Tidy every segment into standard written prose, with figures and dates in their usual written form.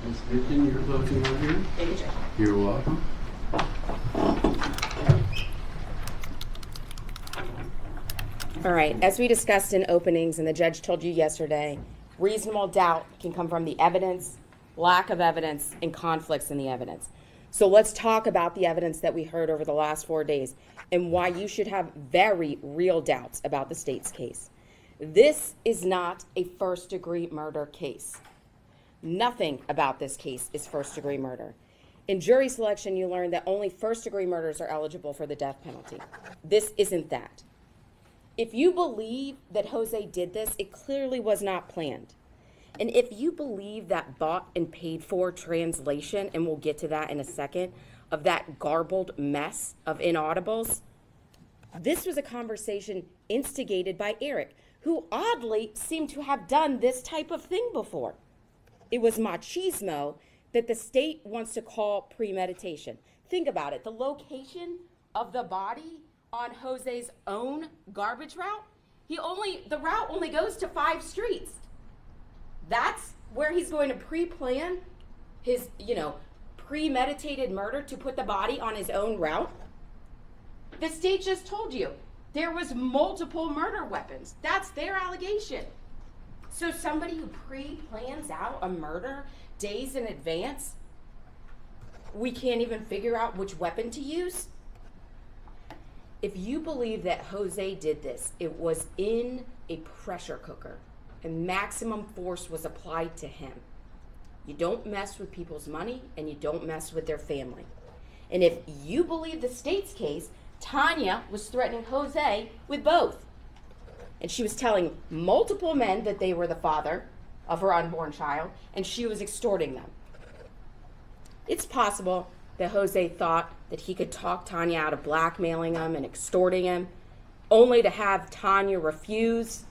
Ms. Newton, your closing argument? Thank you, Judge. You're welcome. All right, as we discussed in openings and the judge told you yesterday, reasonable doubt can come from the evidence, lack of evidence, and conflicts in the evidence. So let's talk about the evidence that we heard over the last 4 days and why you should have very real doubts about the state's case. This is not a first-degree murder case. Nothing about this case is first-degree murder. In jury selection, you learned that only first-degree murders are eligible for the death penalty. This isn't that. If you believe that Jose did this, it clearly was not planned. And if you believe that bought and paid for translation, and we'll get to that in a second, of that garbled mess of inaudibles, this was a conversation instigated by Eric, who oddly seemed to have done this type of thing before. It was machismo that the state wants to call premeditation. Think about it, the location of the body on Jose's own garbage route, the route only goes to 5 streets. That's where he's going to pre-plan his, premeditated murder to put the body on his own route. The state just told you there was multiple murder weapons. That's their allegation. So somebody who pre-plans out a murder days in advance, we can't even figure out which weapon to use? If you believe that Jose did this, it was in a pressure cooker and maximum force was applied to him. You don't mess with people's money and you don't mess with their family. And if you believe the state's case, Tania was threatening Jose with both. And she was telling multiple men that they were the father of her unborn child, and she was extorting them. It's possible that Jose thought that he could talk Tania out of blackmailing him and extorting him, only to have Tania refuse,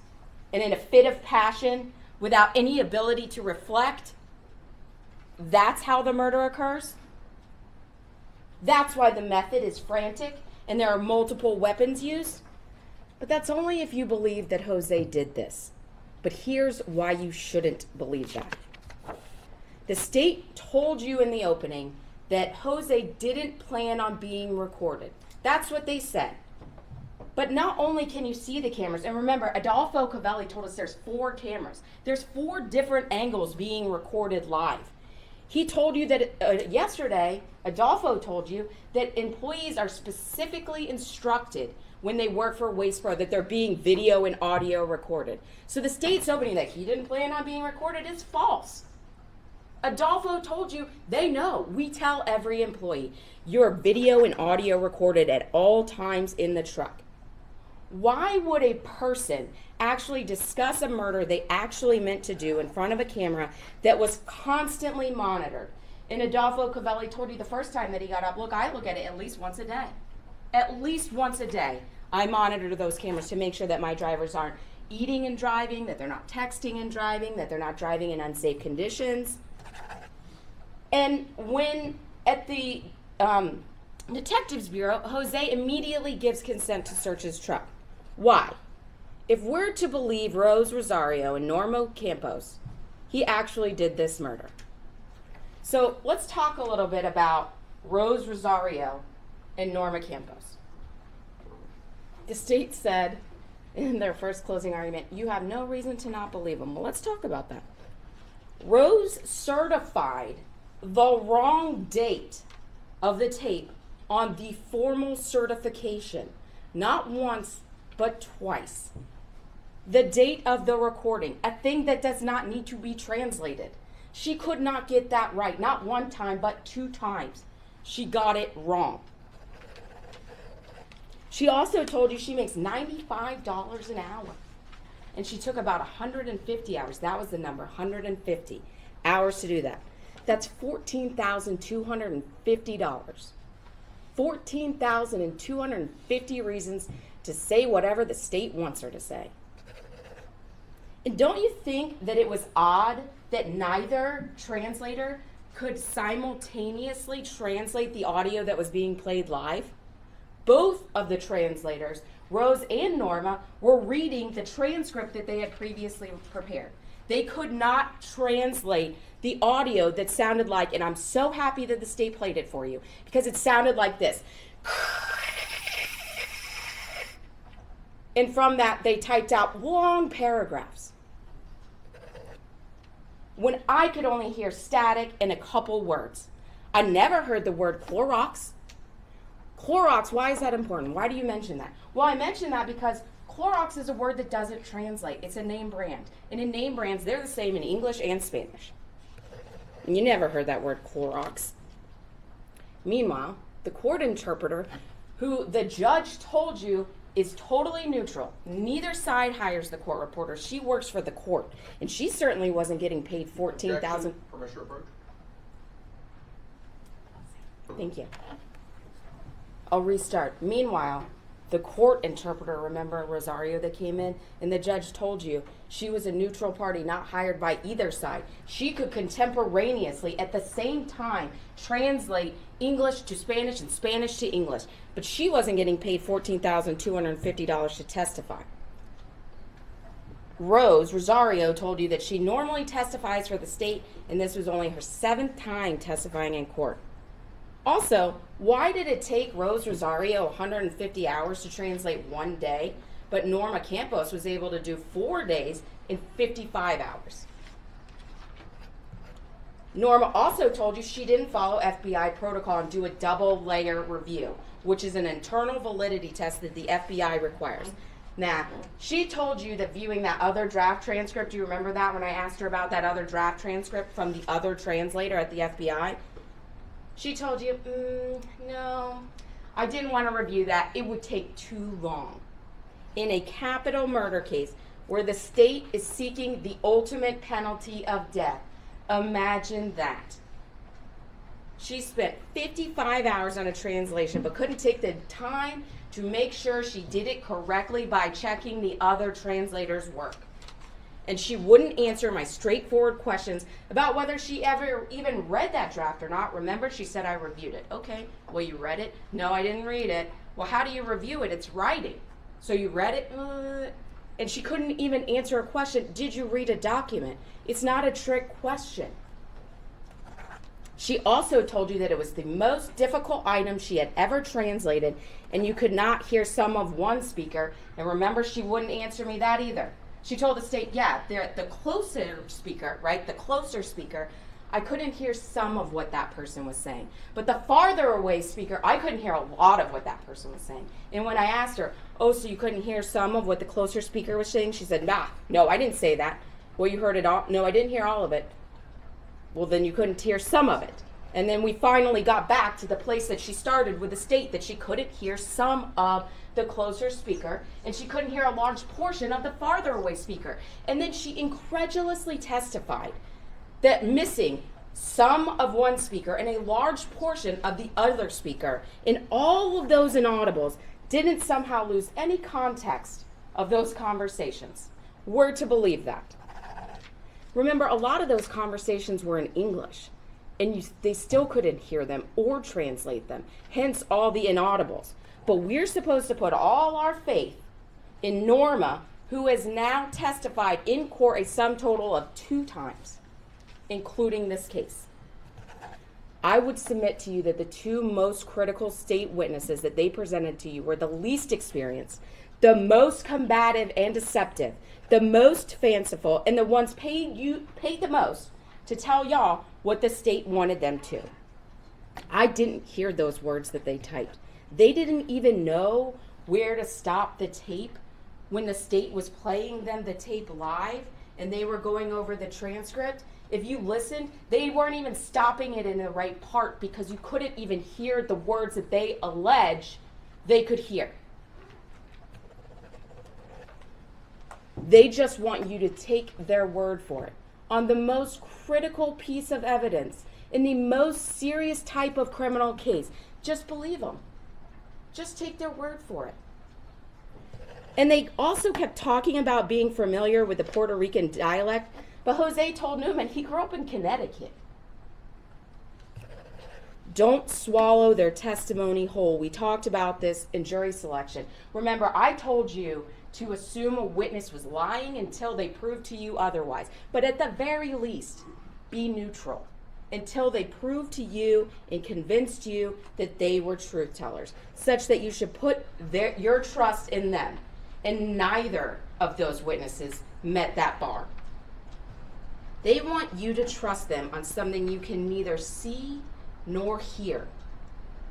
and in a fit of passion, without any ability to reflect, that's how the murder occurs. That's why the method is frantic and there are multiple weapons used. But that's only if you believe that Jose did this. But here's why you shouldn't believe that. The state told you in the opening that Jose didn't plan on being recorded. That's what they said. But not only can you see the cameras, and remember, Adolfo Cavelli told us there's 4 cameras. There's 4 different angles being recorded live. He told you that yesterday, Adolfo told you that employees are specifically instructed when they work for Waste Pro that they're being video and audio recorded. So the state's opening that he didn't plan on being recorded is false. Adolfo told you they know. We tell every employee, you're video and audio recorded at all times in the truck. Why would a person actually discuss a murder they actually meant to do in front of a camera that was constantly monitored? And Adolfo Cavelli told you the first time that he got up, look, I look at it at least once a day. At least once a day, I monitor those cameras to make sure that my drivers aren't eating and driving, that they're not texting and driving, that they're not driving in unsafe conditions. And when at the Detectives Bureau, Jose immediately gives consent to search his truck. Why? If we're to believe Rose Rosario and Norma Campos, he actually did this murder. So let's talk a little bit about Rose Rosario and Norma Campos. The state said in their first closing argument, you have no reason to not believe them. Well, let's talk about that. Rose certified the wrong date of the tape on the formal certification, not once, but twice. The date of the recording, a thing that does not need to be translated. She could not get that right, not one time, but 2 times. She got it wrong. She also told you she makes $95 an hour. And she took about 150 hours. That was the number, 150 hours to do that. That's $14,250. 14,250 reasons to say whatever the state wants her to say. And don't you think that it was odd that neither translator could simultaneously translate the audio that was being played live? Both of the translators, Rose and Norma, were reading the transcript that they had previously prepared. They could not translate the audio that sounded like, and I'm so happy that the state played it for you, because it sounded like this. And from that, they typed out long paragraphs. When I could only hear static and a couple words. I never heard the word Clorox. Clorox, why is that important? Why do you mention that? Well, I mention that because Clorox is a word that doesn't translate. It's a name brand. And in name brands, they're the same in English and Spanish. And you never heard that word Clorox. Meanwhile, the court interpreter, who the judge told you is totally neutral. Neither side hires the court reporter. She works for the court. And she certainly wasn't getting paid $14,000. Permission approach. Thank you. I'll restart. Meanwhile, the court interpreter, remember Rosario that came in, and the judge told you she was a neutral party, not hired by either side. She could contemporaneously, at the same time, translate English to Spanish and Spanish to English. But she wasn't getting paid $14,250 to testify. Rosario told you that she normally testifies for the state, and this was only her 7th time testifying in court. Also, why did it take Rosario 150 hours to translate one day, but Norma Campos was able to do 4 days in 55 hours? Norma also told you she didn't follow FBI protocol and do a double layer review, which is an internal validity test that the FBI requires. Now, she told you that viewing that other draft transcript, do you remember that when I asked her about that other draft transcript from the other translator at the FBI? She told you, no, I didn't want to review that. It would take too long. In a capital murder case where the state is seeking the ultimate penalty of death, imagine that. She spent 55 hours on a translation but couldn't take the time to make sure she did it correctly by checking the other translator's work. And she wouldn't answer my straightforward questions about whether she ever even read that draft or not. Remember, she said I reviewed it. Okay, well, you read it? No, I didn't read it. Well, how do you review it? It's writing. So you read it? And she couldn't even answer a question. Did you read a document? It's not a trick question. She also told you that it was the most difficult item she had ever translated, and you could not hear some of one speaker. And remember, she wouldn't answer me that either. She told the state, yeah, they're the closer speaker, right? The closer speaker, I couldn't hear some of what that person was saying. But the farther away speaker, I couldn't hear a lot of what that person was saying. And when I asked her, oh, so you couldn't hear some of what the closer speaker was saying? She said, no, I didn't say that. Well, you heard it all? No, I didn't hear all of it. Well, then you couldn't hear some of it. And then we finally got back to the place that she started with the state, that she couldn't hear some of the closer speaker, and she couldn't hear a large portion of the farther away speaker. And then she incredulously testified that missing some of one speaker and a large portion of the other speaker in all of those inaudibles didn't somehow lose any context of those conversations. We're to believe that. Remember, a lot of those conversations were in English, and they still couldn't hear them or translate them, hence all the inaudibles. But we're supposed to put all our faith in Norma, who has now testified in court a sum total of 2 times, including this case. I would submit to you that the 2 most critical state witnesses that they presented to you were the least experienced, the most combative and deceptive, the most fanciful, and the ones paid the most to tell y'all what the state wanted them to. I didn't hear those words that they typed. They didn't even know where to stop the tape when the state was playing them the tape live and they were going over the transcript. If you listened, they weren't even stopping it in the right part because you couldn't even hear the words that they allege they could hear. They just want you to take their word for it. On the most critical piece of evidence, in the most serious type of criminal case, just believe them. Just take their word for it. And they also kept talking about being familiar with the Puerto Rican dialect, but Jose told Newman he grew up in Connecticut. Don't swallow their testimony whole. We talked about this in jury selection. Remember, I told you to assume a witness was lying until they prove to you otherwise. But at the very least, be neutral until they prove to you and convinced you that they were truth tellers, such that you should put your trust in them. And neither of those witnesses met that bar. They want you to trust them on something you can neither see nor hear.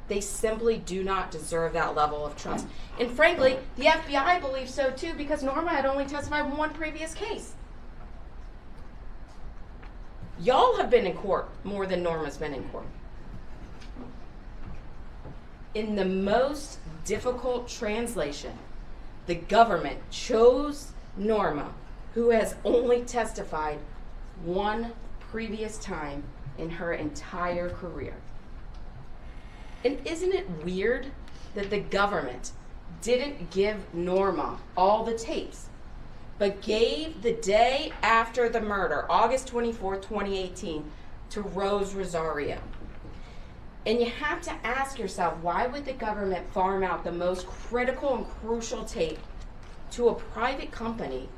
They simply do not deserve that level of trust. And frankly, the FBI believes so too, because Norma had only testified in one previous case. Y'all have been in court more than Norma's been in court. In the most difficult translation, the government chose Norma, who has only testified one previous time in her entire career. And isn't it weird that the government didn't give Norma all the tapes, but gave the day after the murder, August 24th, 2018, to Rose Rosario? And you have to ask yourself, why would the government farm out the most critical and crucial tape to a private company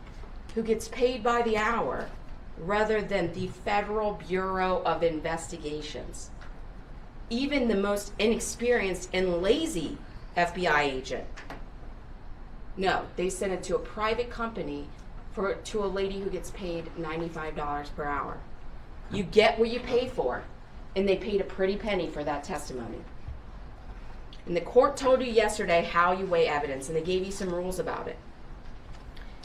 who gets paid by the hour rather than the Federal Bureau of Investigations? Even the most inexperienced and lazy FBI agent. No, they sent it to a private company to a lady who gets paid $95 per hour. You get what you pay for, and they paid a pretty penny for that testimony. And the court told you yesterday how you weigh evidence, and they gave you some rules about it.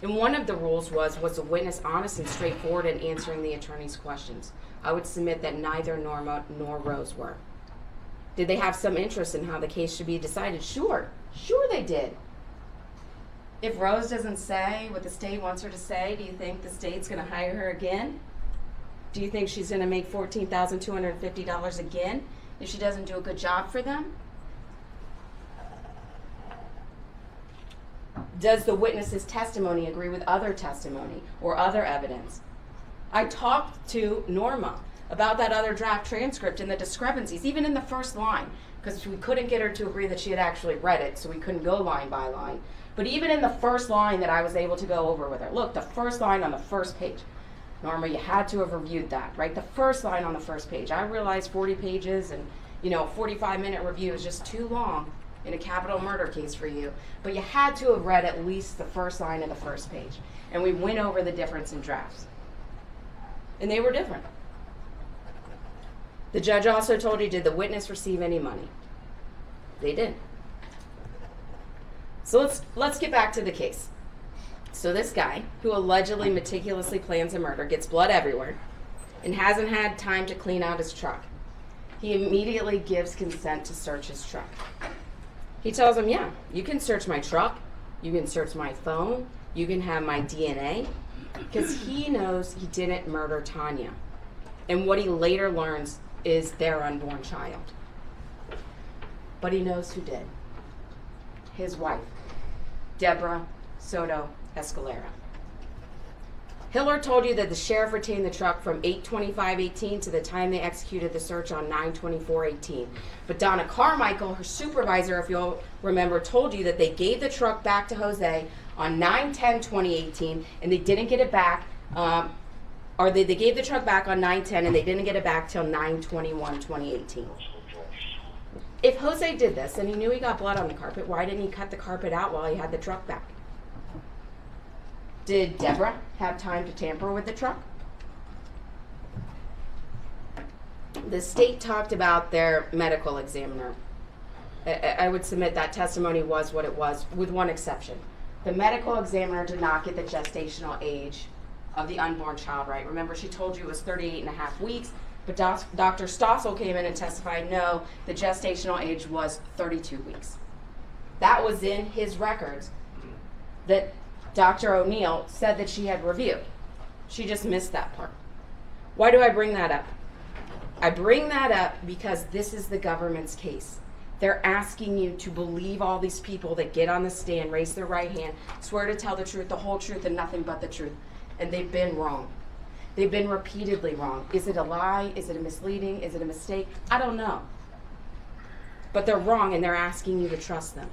And one of the rules was the witness honest and straightforward in answering the attorney's questions? I would submit that neither Norma nor Rose were. Did they have some interest in how the case should be decided? Sure they did. If Rose doesn't say what the state wants her to say, do you think the state's going to hire her again? Do you think she's going to make $14,250 again if she doesn't do a good job for them? Does the witness's testimony agree with other testimony or other evidence? I talked to Norma about that other draft transcript and the discrepancies, even in the first line, because we couldn't get her to agree that she had actually read it, so we couldn't go line by line. But even in the first line that I was able to go over with her, look, the first line on the first page. Norma, you had to have reviewed that, right? The first line on the first page. I realized 40 pages and, a 45-minute review is just too long in a capital murder case for you. But you had to have read at least the first line of the first page. And we went over the difference in drafts. And they were different. The judge also told you, did the witness receive any money? They did. So let's get back to the case. So this guy, who allegedly meticulously plans a murder, gets blood everywhere and hasn't had time to clean out his truck. He immediately gives consent to search his truck. He tells him, yeah, you can search my truck, you can search my phone, you can have my DNA, because he knows he didn't murder Tania. And what he later learns is their unborn child. But he knows who did. His wife, Deborah Soto-Escalera. Hiller told you that the sheriff retained the truck from 8/25/18 to the time they executed the search on 9/24/18. But Donna Carmichael, her supervisor, if you'll remember, told you that they gave the truck back to Jose on 9/10/2018, and they didn't get it back, or they gave the truck back on 9/10, and they didn't get it back till 9/21/2018. If Jose did this and he knew he got blood on the carpet, why didn't he cut the carpet out while he had the truck back? Did Deborah have time to tamper with the truck? The state talked about their medical examiner. I would submit that testimony was what it was, with one exception. The medical examiner did not get the gestational age of the unborn child right. Remember, she told you it was 38 and a half weeks, but Dr. Stossel came in and testified, no, the gestational age was 32 weeks. That was in his records that Dr. O'Neill said that she had reviewed. She just missed that part. Why do I bring that up? I bring that up because this is the government's case. They're asking you to believe all these people that get on the stand, raise their right hand, swear to tell the truth, the whole truth, and nothing but the truth. And they've been wrong. They've been repeatedly wrong. Is it a lie? Is it a misleading? Is it a mistake? I don't know. But they're wrong, and they're asking you to trust them.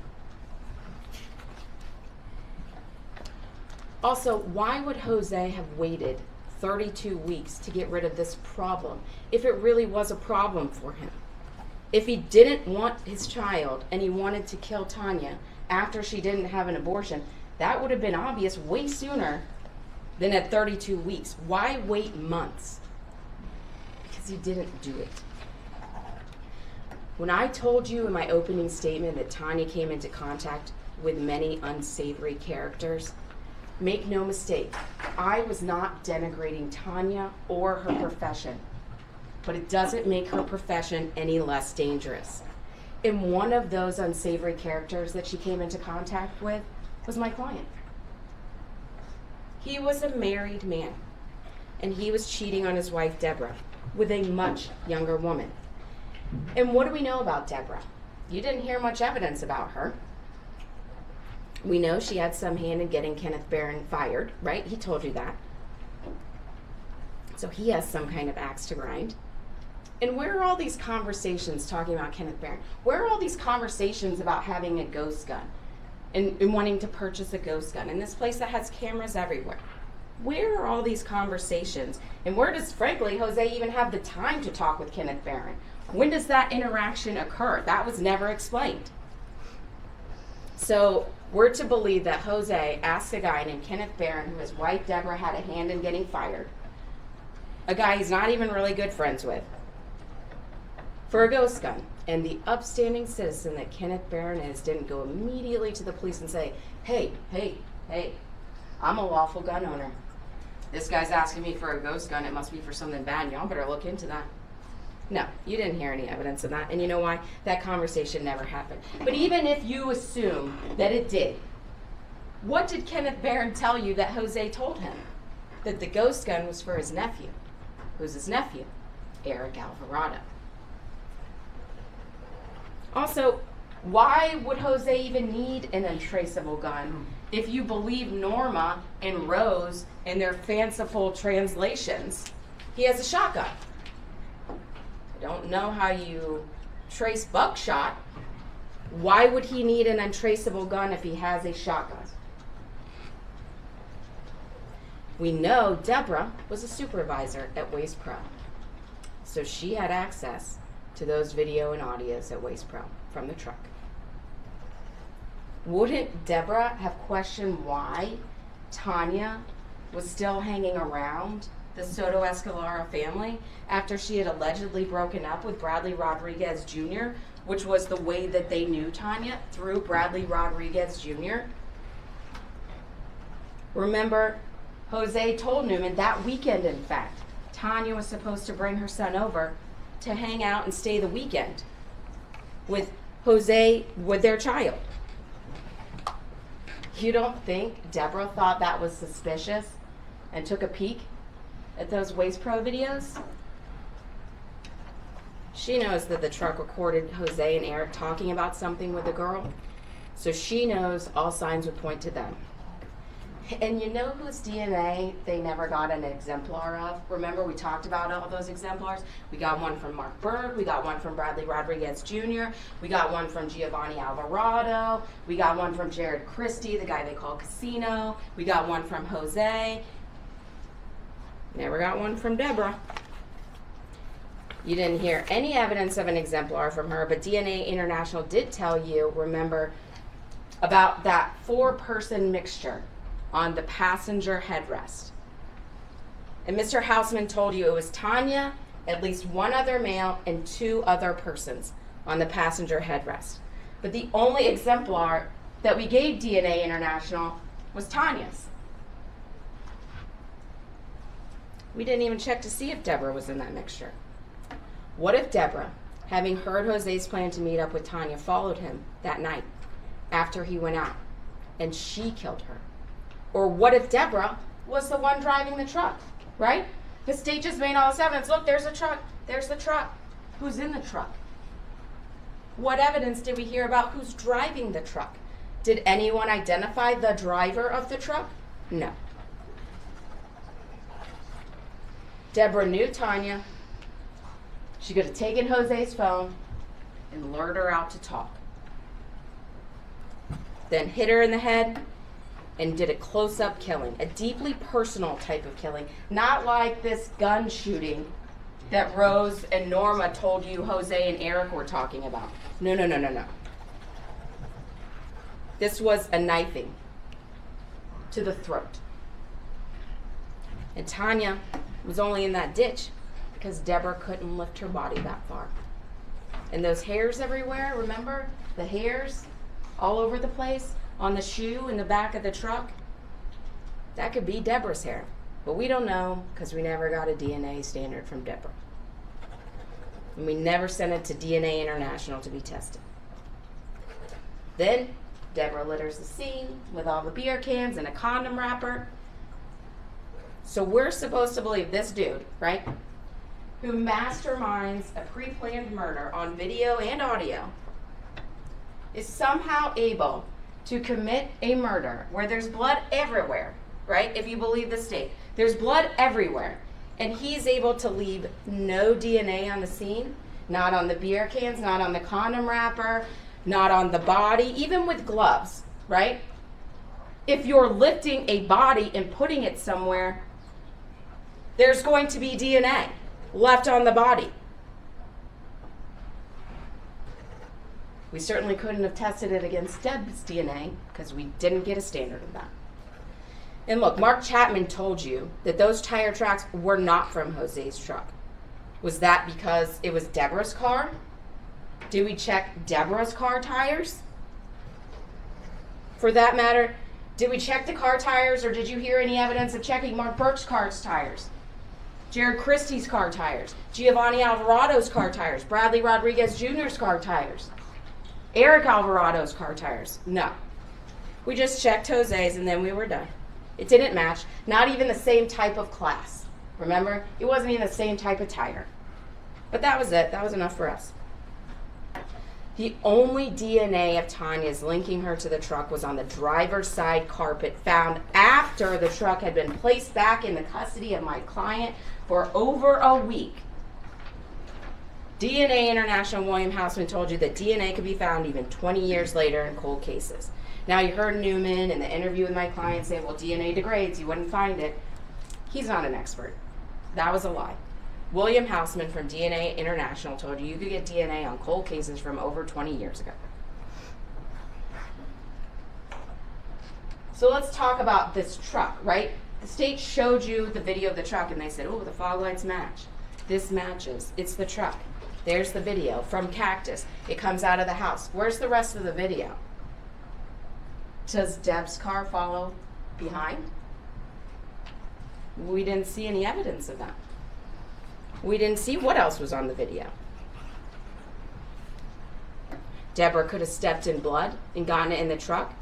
Also, why would Jose have waited 32 weeks to get rid of this problem if it really was a problem for him? If he didn't want his child and he wanted to kill Tanya after she didn't have an abortion, that would have been obvious way sooner than at 32 weeks. Why wait months? Because he didn't do it. When I told you in my opening statement that Tanya came into contact with many unsavory characters, make no mistake, I was not denigrating Tanya or her profession, but it doesn't make her profession any less dangerous. And one of those unsavory characters that she came into contact with was my client. He was a married man, and he was cheating on his wife, Deborah, with a much younger woman. And what do we know about Deborah? You didn't hear much evidence about her. We know she had some hand in getting Kenneth Barron fired, right? He told you that. So he has some kind of axe to grind. And where are all these conversations talking about Kenneth Barron? Where are all these conversations about having a ghost gun and wanting to purchase a ghost gun in this place that has cameras everywhere? Where are all these conversations? And where does, frankly, Jose even have the time to talk with Kenneth Barron? When does that interaction occur? That was never explained. So we're to believe that Jose asked a guy named Kenneth Barron, who his wife Deborah had a hand in getting fired, a guy he's not even really good friends with, for a ghost gun. And the upstanding citizen that Kenneth Barron is didn't go immediately to the police and say, hey, I'm a lawful gun owner. This guy's asking me for a ghost gun. It must be for something bad. Y'all better look into that. No, you didn't hear any evidence of that. And you know why? That conversation never happened. But even if you assume that it did, what did Kenneth Barron tell you that Jose told him? That the ghost gun was for his nephew. Who's his nephew? Eric Alvarado. Also, why would Jose even need an untraceable gun if you believe Norma and Rose and their fanciful translations? He has a shotgun. I don't know how you trace buckshot. Why would he need an untraceable gun if he has a shotgun? We know Deborah was a supervisor at Waste Pro, so she had access to those video and audios at Waste Pro from the truck. Wouldn't Deborah have questioned why Tanya was still hanging around the Soto-Escalera family after she had allegedly broken up with Bradley Rodriguez Jr., which was the way that they knew Tanya, through Bradley Rodriguez Jr.? Remember, Jose told Newman that weekend, in fact, Tanya was supposed to bring her son over to hang out and stay the weekend with Jose, with their child. You don't think Deborah thought that was suspicious and took a peek at those Waste Pro videos? She knows that the truck recorded Jose and Eric talking about something with the girl, so she knows all signs would point to them. And you know whose DNA they never got an exemplar of? Remember, we talked about all those exemplars? We got one from Mark Berg, we got one from Bradley Rodriguez Jr., we got one from Giovanni Alvarado, we got one from Jared Christie, the guy they call Casino, we got one from Jose. Never got one from Deborah. You didn't hear any evidence of an exemplar from her, but DNA International did tell you, remember, about that 4-person mixture on the passenger headrest. And Mr. Hausman told you it was Tanya, at least one other male, and 2 other persons on the passenger headrest. But the only exemplar that we gave DNA International was Tanya's. We didn't even check to see if Deborah was in that mixture. What if Deborah, having heard Jose's plan to meet up with Tanya, followed him that night after he went out, and she killed her? Or what if Deborah was the one driving the truck, right? The state just made all this evidence. Look, there's a truck. There's the truck. Who's in the truck? What evidence did we hear about who's driving the truck? Did anyone identify the driver of the truck? No. Deborah knew Tanya. She could have taken Jose's phone and lured her out to talk. Then hit her in the head and did a close-up killing, a deeply personal type of killing, not like this gun shooting that Rose and Norma told you Jose and Eric were talking about. No, no, no, no, no. This was a knifing to the throat. And Tania was only in that ditch because Deborah couldn't lift her body that far. And those hairs everywhere, remember? The hairs all over the place on the shoe in the back of the truck? That could be Deborah's hair. But we don't know because we never got a DNA standard from Deborah. And we never sent it to DNA International to be tested. Then Deborah litters the scene with all the beer cans and a condom wrapper. So we're supposed to believe this dude, right, who masterminds a pre-planned murder on video and audio, is somehow able to commit a murder where there's blood everywhere, right? If you believe the state, there's blood everywhere. And he's able to leave no DNA on the scene, not on the beer cans, not on the condom wrapper, not on the body, even with gloves, right? If you're lifting a body and putting it somewhere, there's going to be DNA left on the body. We certainly couldn't have tested it against Deb's DNA because we didn't get a standard of that. And look, Mark Chapman told you that those tire tracks were not from Jose's truck. Was that because it was Deborah's car? Did we check Deborah's car tires? For that matter, did we check the car tires, or did you hear any evidence of checking Mark Burke's car's tires? Jared Christie's car tires? Giovanni Alvarado's car tires? Bradley Rodriguez Jr.'s car tires? Eric Alvarado's car tires? No. We just checked Jose's and then we were done. It didn't match, not even the same type of class. Remember? It wasn't even the same type of tire. But that was it. That was enough for us. The only DNA of Tania's linking her to the truck was on the driver's side carpet found after the truck had been placed back in the custody of my client for over a week. DNA International William Houseman told you that DNA could be found even 20 years later in cold cases. Now, you heard Newman in the interview with my client say, well, DNA degrades, you wouldn't find it. He's not an expert. That was a lie. William Houseman from DNA International told you could get DNA on cold cases from over 20 years ago. So let's talk about this truck, right? The state showed you the video of the truck and they said, oh, the fog lights match. This matches. It's the truck. There's the video from Cactus. It comes out of the house. Where's the rest of the video? Does Deb's car follow behind? We didn't see any evidence of that. We didn't see what else was on the video. Deborah could have stepped in blood and gotten it in the truck,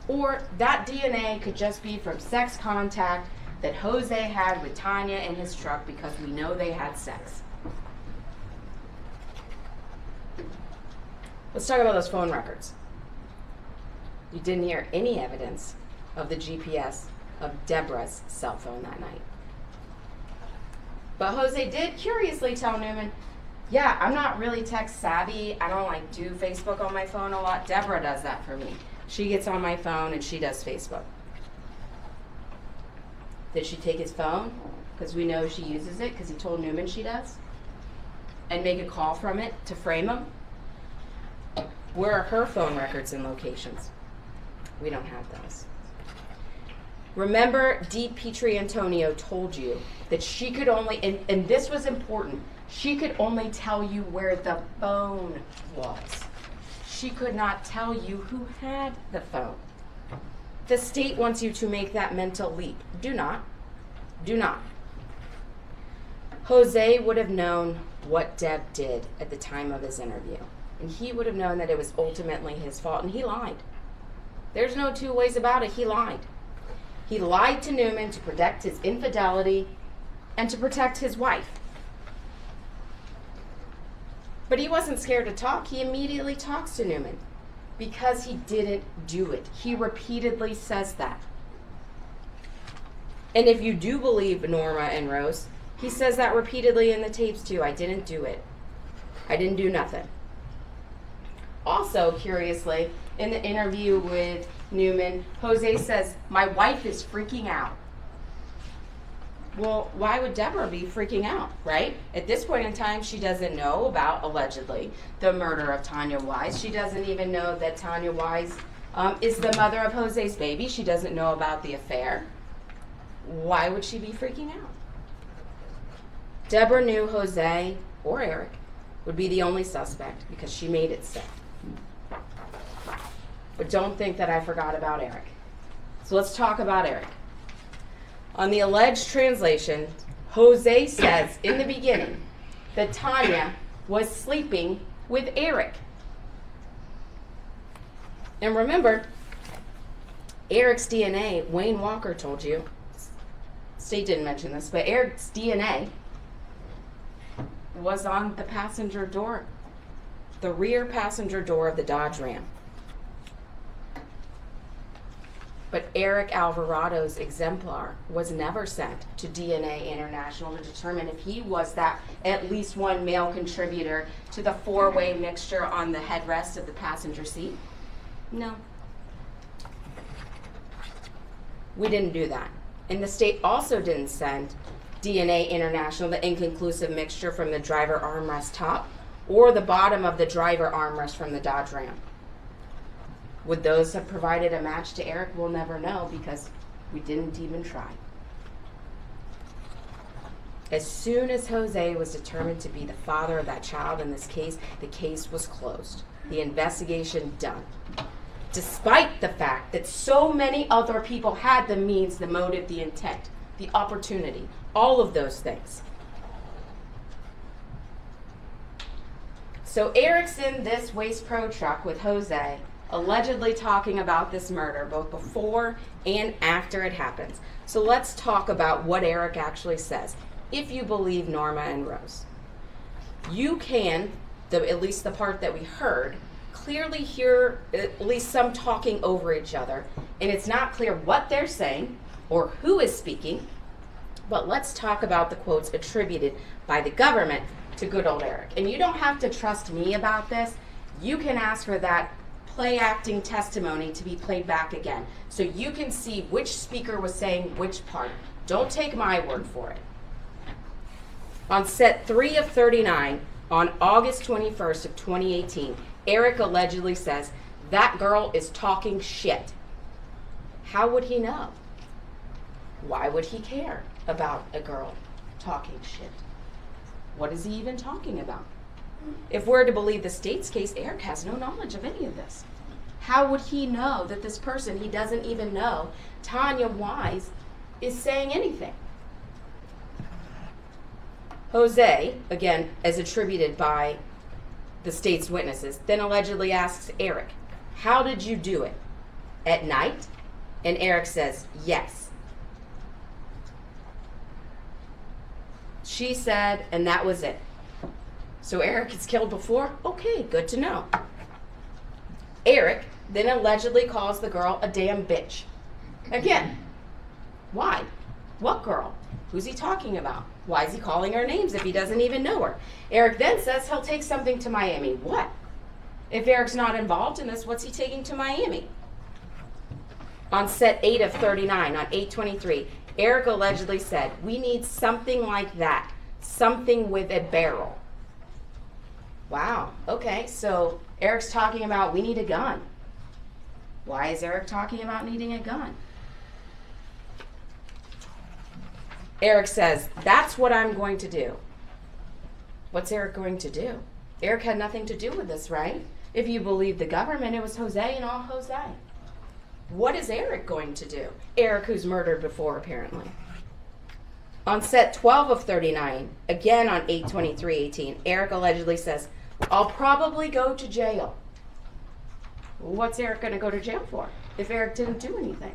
or that DNA could just be from sex contact that Jose had with Tania in his truck because we know they had sex. Let's talk about those phone records. You didn't hear any evidence of the GPS of Deborah's cell phone that night. But Jose did curiously tell Newman, yeah, I'm not really tech savvy. I don't like do Facebook on my phone a lot. Deborah does that for me. She gets on my phone and she does Facebook. Did she take his phone? Because we know she uses it because he told Newman she does. And make a call from it to frame him? Where are her phone records and locations? We don't have those. Remember, Dee Petrie Antonio told you that she could only, and this was important, she could only tell you where the phone was. She could not tell you who had the phone. The state wants you to make that mental leap. Do not. Do not. Jose would have known what Deb did at the time of his interview. And he would have known that it was ultimately his fault, and he lied. There's no two ways about it. He lied. He lied to Newman to protect his infidelity and to protect his wife. But he wasn't scared to talk. He immediately talks to Newman because he didn't do it. He repeatedly says that. And if you do believe Norma and Rose, he says that repeatedly in the tapes too. I didn't do it. I didn't do nothing. Also, curiously, in the interview with Newman, Jose says, my wife is freaking out. Well, why would Deborah be freaking out, right? At this point in time, she doesn't know about, allegedly, the murder of Tania Wise. She doesn't even know that Tania Wise is the mother of Jose's baby. She doesn't know about the affair. Why would she be freaking out? Deborah knew Jose or Eric would be the only suspect because she made it so. But don't think that I forgot about Eric. So let's talk about Eric. On the alleged translation, Jose says in the beginning that Tania was sleeping with Eric. And remember, Eric's DNA, Wayne Walker told you, State didn't mention this, but Eric's DNA was on the passenger door, the rear passenger door of the Dodge Ram. But Eric Alvarado's exemplar was never sent to DNA International to determine if he was that at least one male contributor to the four-way mixture on the headrest of the passenger seat. No. We didn't do that. And the state also didn't send DNA International the inconclusive mixture from the driver armrest top or the bottom of the driver armrest from the Dodge Ram. Would those have provided a match to Eric? We'll never know because we didn't even try. As soon as Jose was determined to be the father of that child in this case, the case was closed. The investigation done. Despite the fact that so many other people had the means, the motive, the intent, the opportunity, all of those things. So Eric's in this Waste Pro truck with Jose, allegedly talking about this murder, both before and after it happens. So let's talk about what Eric actually says, if you believe Norma and Rose. You can, at least the part that we heard, clearly hear at least some talking over each other, and it's not clear what they're saying or who is speaking, but let's talk about the quotes attributed by the government to good old Eric. And you don't have to trust me about this. You can ask for that play acting testimony to be played back again, so you can see which speaker was saying which part. Don't take my word for it. On set 3 of 39, on August 21st of 2018, Eric allegedly says, that girl is talking shit. How would he know? Why would he care about a girl talking shit? What is he even talking about? If we're to believe the state's case, Eric has no knowledge of any of this. How would he know that this person he doesn't even know, Tania Wise, is saying anything? Jose, again, as attributed by the state's witnesses, then allegedly asks Eric, how did you do it? At night? And Eric says, yes. She said, and that was it. So Eric is killed before? Okay, good to know. Eric then allegedly calls the girl a damn bitch. Again, why? What girl? Who's he talking about? Why is he calling her names if he doesn't even know her? Eric then says he'll take something to Miami. What? If Eric's not involved in this, what's he taking to Miami? On set 8 of 39, on 8/23, Eric allegedly said, we need something like that, something with a barrel. Wow, okay, so Eric's talking about we need a gun. Why is Eric talking about needing a gun? Eric says, that's what I'm going to do. What's Eric going to do? Eric had nothing to do with this, right? If you believe the government, it was Jose and all Jose. What is Eric going to do? Eric, who's murdered before, apparently. On set 12 of 39, again on 8/23/18, Eric allegedly says, I'll probably go to jail. What's Eric going to go to jail for if Eric didn't do anything?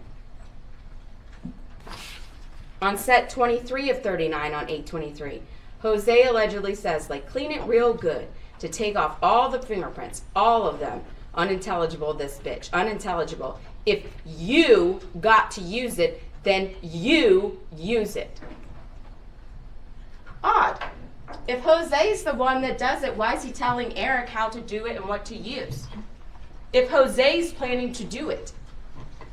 On set 23 of 39 on 8/23, Jose allegedly says, like, clean it real good to take off all the fingerprints, all of them. Unintelligible, this bitch. Unintelligible. If you got to use it, then you use it. Odd. If Jose's the one that does it, why is he telling Eric how to do it and what to use? If Jose's planning to do it,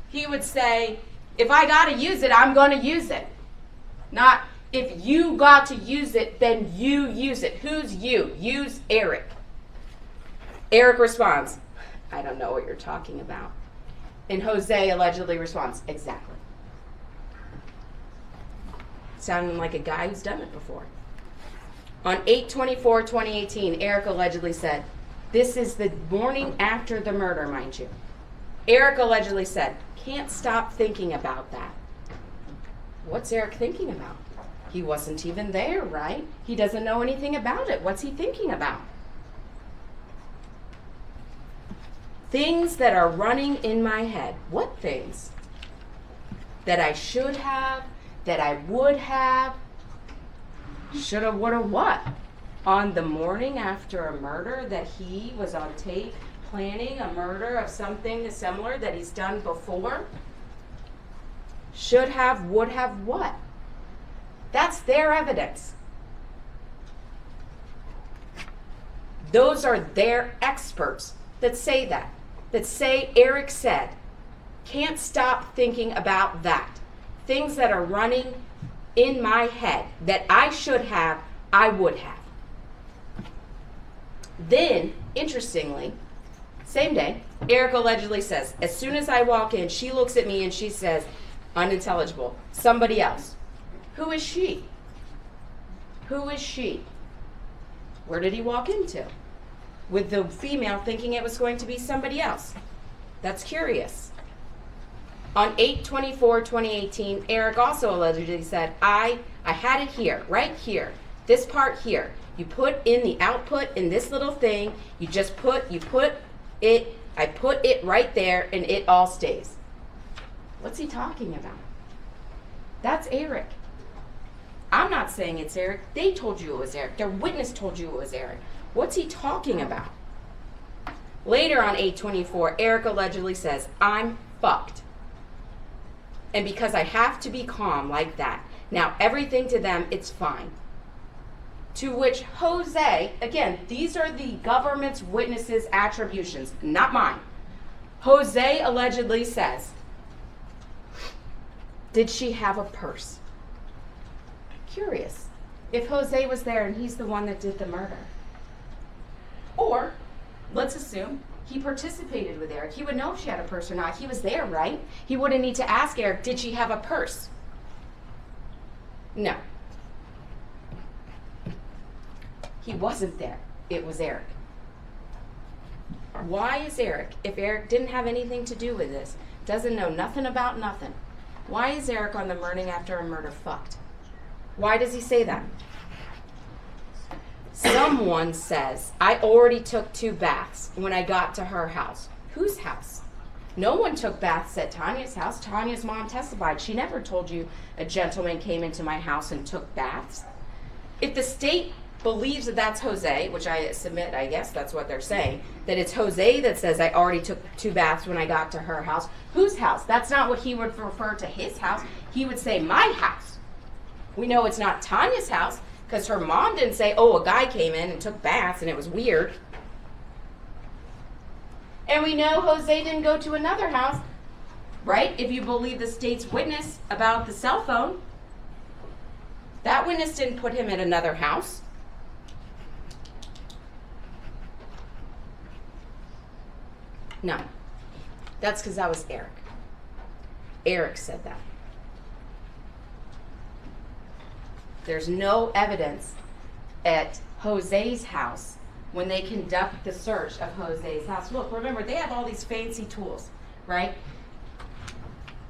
he would say, if I got to use it, I'm going to use it. Not, if you got to use it, then you use it. Who's you? Use Eric. Eric responds, I don't know what you're talking about. And Jose allegedly responds, exactly. Sounding like a guy who's done it before. On 8/24/2018, Eric allegedly said, this is the morning after the murder, mind you. Eric allegedly said, can't stop thinking about that. What's Eric thinking about? He wasn't even there, right? He doesn't know anything about it. What's he thinking about? Things that are running in my head. What things? That I should have, that I would have, shoulda, woulda, what? On the morning after a murder that he was on tape planning a murder of something similar that he's done before? Should have, would have, what? That's their evidence. Those are their experts that say that say Eric said, can't stop thinking about that. Things that are running in my head that I should have, I would have. Then, interestingly, same day, Eric allegedly says, as soon as I walk in, she looks at me and she says, unintelligible, somebody else. Who is she? Who is she? Where did he walk into? With the female thinking it was going to be somebody else. That's curious. On 8/24/2018, Eric also allegedly said, I had it here, right here, this part here. You put in the output in this little thing, you put it, I put it right there and it all stays. What's he talking about? That's Eric. I'm not saying it's Eric. They told you it was Eric. Their witness told you it was Eric. What's he talking about? Later on 8/24, Eric allegedly says, I'm fucked. And because I have to be calm like that, now everything to them, it's fine. To which Jose, again, these are the government's witnesses' attributions, not mine. Jose allegedly says, did she have a purse? Curious. If Jose was there and he's the one that did the murder. Or, let's assume he participated with Eric. He would know if she had a purse or not. He was there, right? He wouldn't need to ask Eric, did she have a purse? No. He wasn't there. It was Eric. Why is Eric, if Eric didn't have anything to do with this, doesn't know nothing about nothing, why is Eric on the morning after a murder fucked? Why does he say that? Someone says, I already took 2 baths when I got to her house. Whose house? No one took baths at Tania's house. Tania's mom testified. She never told you a gentleman came into my house and took baths. If the state believes that that's Jose, which I submit, I guess that's what they're saying, that it's Jose that says I already took 2 baths when I got to her house. Whose house? That's not what he would refer to his house. He would say my house. We know it's not Tania's house because her mom didn't say, oh, a guy came in and took baths and it was weird. And we know Jose didn't go to another house, right? If you believe the state's witness about the cell phone. That witness didn't put him at another house. No. That's because that was Eric. Eric said that. There's no evidence at Jose's house when they conduct the search of Jose's house. Look, remember, they have all these fancy tools, right?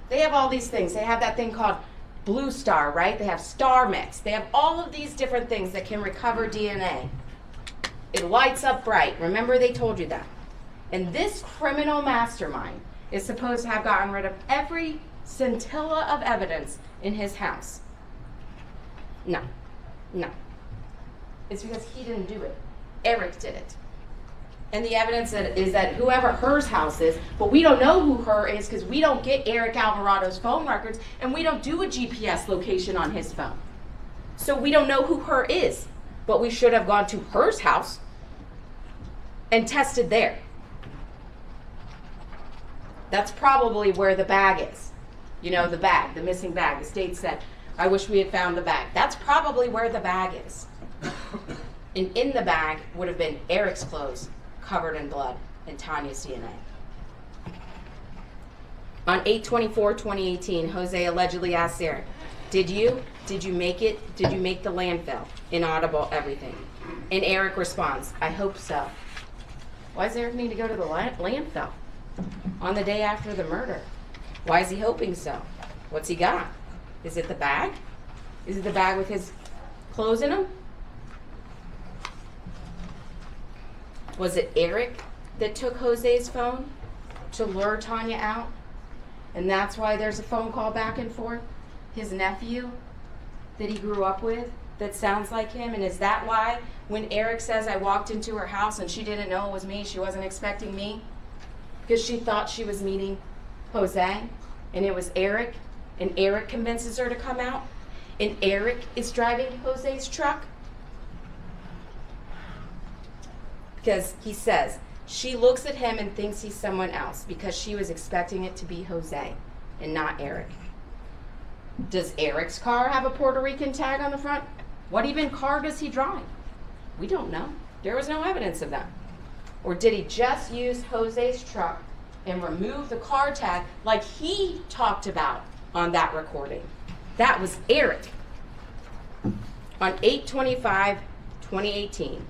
They have all these things. They have that thing called Blue Star, right? They have Star Mix. They have all of these different things that can recover DNA. It lights up bright. Remember, they told you that. And this criminal mastermind is supposed to have gotten rid of every scintilla of evidence in his house. No. It's because he didn't do it. Eric did it. And the evidence is that whoever her's house is, but we don't know who her is because we don't get Eric Alvarado's phone records and we don't do a GPS location on his phone. So we don't know who her is, but we should have gone to her's house and tested there. That's probably where the bag is. You know, the bag, the missing bag. The state said, I wish we had found the bag. That's probably where the bag is. And in the bag would have been Eric's clothes covered in blood and Tanya's DNA. On 8/24/2018, Jose allegedly asked Eric, Did you make it? Did you make the landfill? Inaudible, everything. And Eric responds, I hope so. Why does Eric need to go to the landfill on the day after the murder? Why is he hoping so? What's he got? Is it the bag? Is it the bag with his clothes in them? Was it Eric that took Jose's phone to lure Tanya out? And that's why there's a phone call back and forth? His nephew that he grew up with that sounds like him? And is that why when Eric says I walked into her house and she didn't know it was me, she wasn't expecting me? Because she thought she was meeting Jose and it was Eric, and Eric convinces her to come out, and Eric is driving Jose's truck? Because he says she looks at him and thinks he's someone else because she was expecting it to be Jose and not Eric. Does Eric's car have a Puerto Rican tag on the front? What even car does he drive? We don't know. There was no evidence of that. Or did he just use Jose's truck and remove the car tag like he talked about on that recording? That was Eric. On 8/25/2018,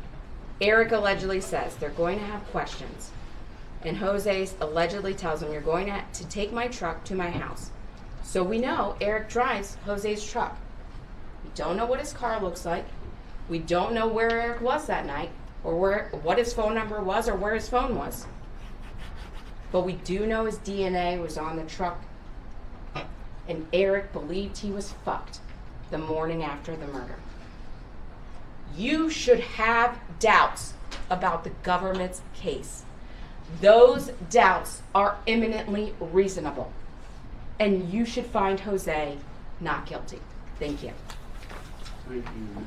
Eric allegedly says they're going to have questions. And Jose allegedly tells him, you're going to take my truck to my house. So we know Eric drives Jose's truck. We don't know what his car looks like. We don't know where Eric was that night, or what his phone number was, or where his phone was. But we do know his DNA was on the truck, and Eric believed he was fucked the morning after the murder. You should have doubts about the government's case. Those doubts are eminently reasonable, and you should find Jose not guilty. Thank you. Thank you.